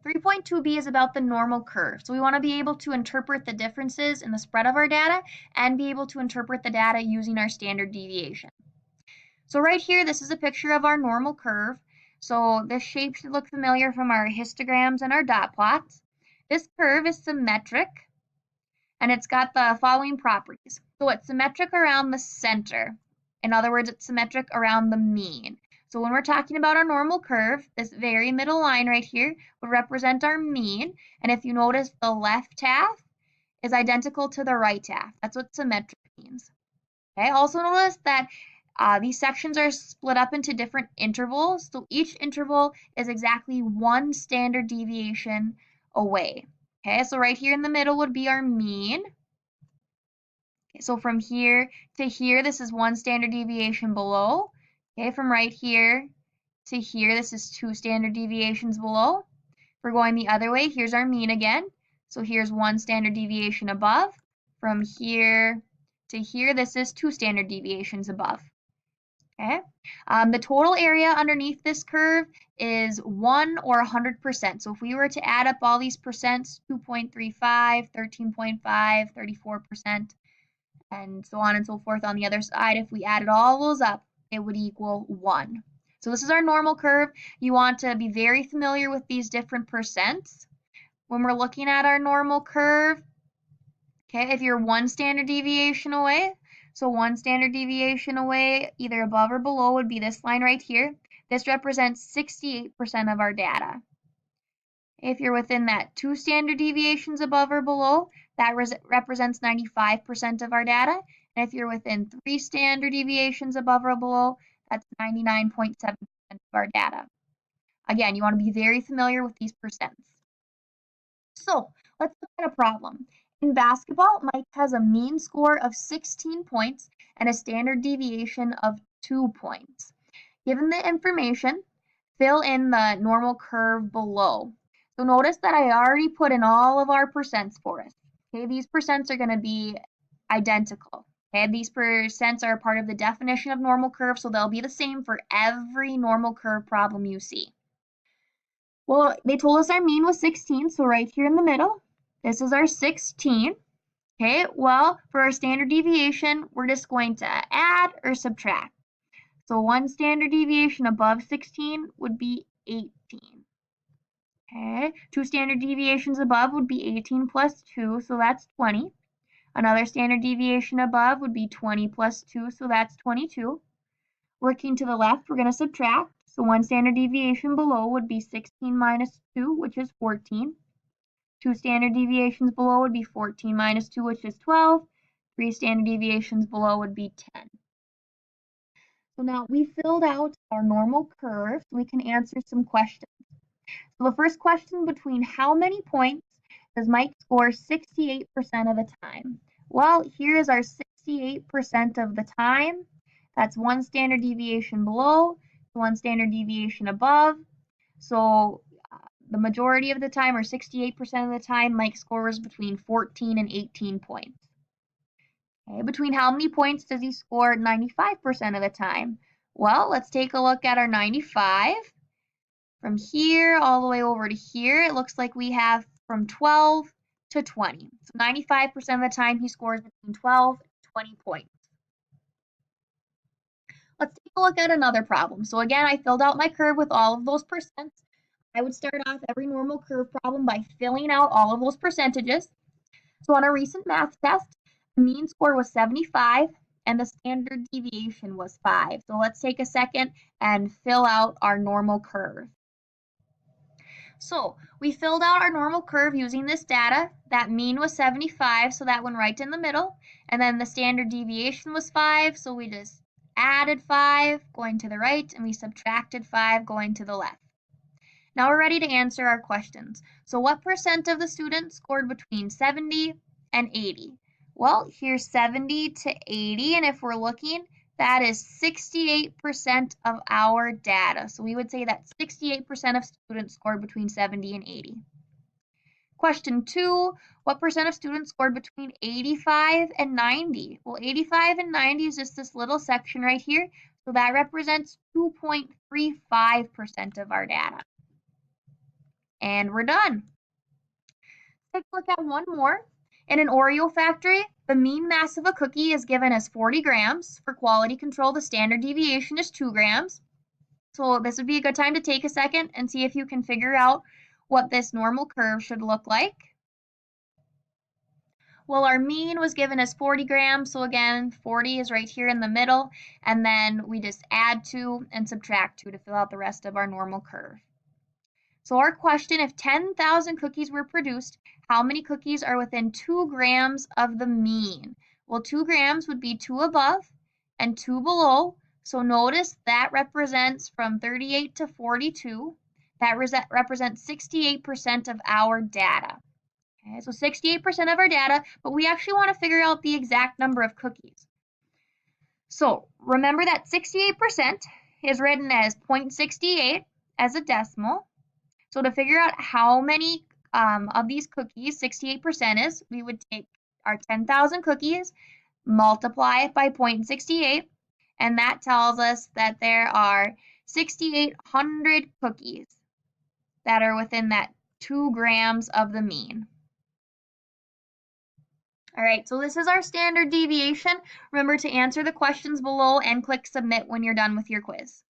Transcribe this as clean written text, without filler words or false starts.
3.2b is about the normal curve. So we want to be able to interpret the differences in the spread of our data and be able to interpret the data using our standard deviation. So right here, this is a picture of our normal curve. So this shape should look familiar from our histograms and our dot plots. This curve is symmetric, and it's got the following properties. So it's symmetric around the center. In other words, it's symmetric around the mean. So when we're talking about our normal curve, this very middle line right here would represent our mean. And if you notice, the left half is identical to the right half. That's what symmetric means. Okay, also notice that these sections are split up into different intervals. So each interval is exactly one standard deviation away. Okay, so right here in the middle would be our mean. Okay, so from here to here, this is one standard deviation below. Okay, from right here to here, this is two standard deviations below. If we're going the other way, here's our mean again. So here's one standard deviation above. From here to here, this is two standard deviations above. Okay. The total area underneath this curve is 1 or 100%. So if we were to add up all these percents, 2.35, 13.5, 34%, and so on and so forth on the other side, if we added all those up, it would equal 1. So this is our normal curve. You want to be very familiar with these different percents. When we're looking at our normal curve, okay, if you're one standard deviation away, so one standard deviation away, either above or below, would be this line right here. This represents 68% of our data. If you're within that two standard deviations above or below, that represents 95% of our data. And if you're within three standard deviations above or below, that's 99.7% of our data. Again, you want to be very familiar with these percents. So let's look at a problem. In basketball, Mike has a mean score of 16 points and a standard deviation of 2 points. Given the information, fill in the normal curve below. So notice that I already put in all of our percents for us. Okay, these percents are going to be identical. Okay, these percents are part of the definition of normal curve, so they'll be the same for every normal curve problem you see. Well, they told us our mean was 16, so right here in the middle, this is our 16. Okay, well, for our standard deviation, we're just going to add or subtract. So one standard deviation above 16 would be 18. Okay, two standard deviations above would be 18 plus 2, so that's 20. Another standard deviation above would be 20 plus 2, so that's 22. Working to the left, we're going to subtract. So one standard deviation below would be 16 minus 2, which is 14. Two standard deviations below would be 14 minus 2, which is 12. Three standard deviations below would be 10. So now we filled out our normal curve, so we can answer some questions. So the first question, between how many points does Mike score 68% of the time? Well, here is our 68% of the time. That's one standard deviation below, one standard deviation above. So the majority of the time, or 68% of the time, Mike scores between 14 and 18 points. Okay, between how many points does he score 95% of the time? Well, let's take a look at our 95. From here all the way over to here, it looks like we have from 12 to 20. So 95% of the time he scores between 12 and 20 points. Let's take a look at another problem. So again, I filled out my curve with all of those percents. I would start off every normal curve problem by filling out all of those percentages. So on a recent math test, the mean score was 75 and the standard deviation was 5. So let's take a second and fill out our normal curve. So we filled out our normal curve using this data. That mean was 75, so that went right in the middle. And then the standard deviation was 5, so we just added 5 going to the right, and we subtracted 5 going to the left. Now we're ready to answer our questions. So what percent of the students scored between 70 and 80? Well, here's 70 to 80, and if we're looking, that is 68% of our data. So we would say that 68% of students scored between 70 and 80. Question 2, what percent of students scored between 85 and 90? Well, 85 and 90 is just this little section right here, so that represents 2.35% of our data. And we're done. Take a look at one more. In an Oreo factory, the mean mass of a cookie is given as 40 grams. For quality control, the standard deviation is 2 grams. So this would be a good time to take a second and see if you can figure out what this normal curve should look like. Well, our mean was given as 40 grams, so again, 40 is right here in the middle, and then we just add 2 and subtract 2 to fill out the rest of our normal curve. So our question, if 10,000 cookies were produced, how many cookies are within 2 grams of the mean? Well, 2 grams would be 2 above and 2 below. So notice that represents from 38 to 42. That represents 68% of our data. Okay, so 68% of our data, but we actually want to figure out the exact number of cookies. So remember that 68% is written as 0.68 as a decimal. So to figure out how many of these cookies 68% is, we would take our 10,000 cookies, multiply it by 0.68, and that tells us that there are 6,800 cookies that are within that 2 grams of the mean. All right, so this is our standard deviation. Remember to answer the questions below and click submit when you're done with your quiz.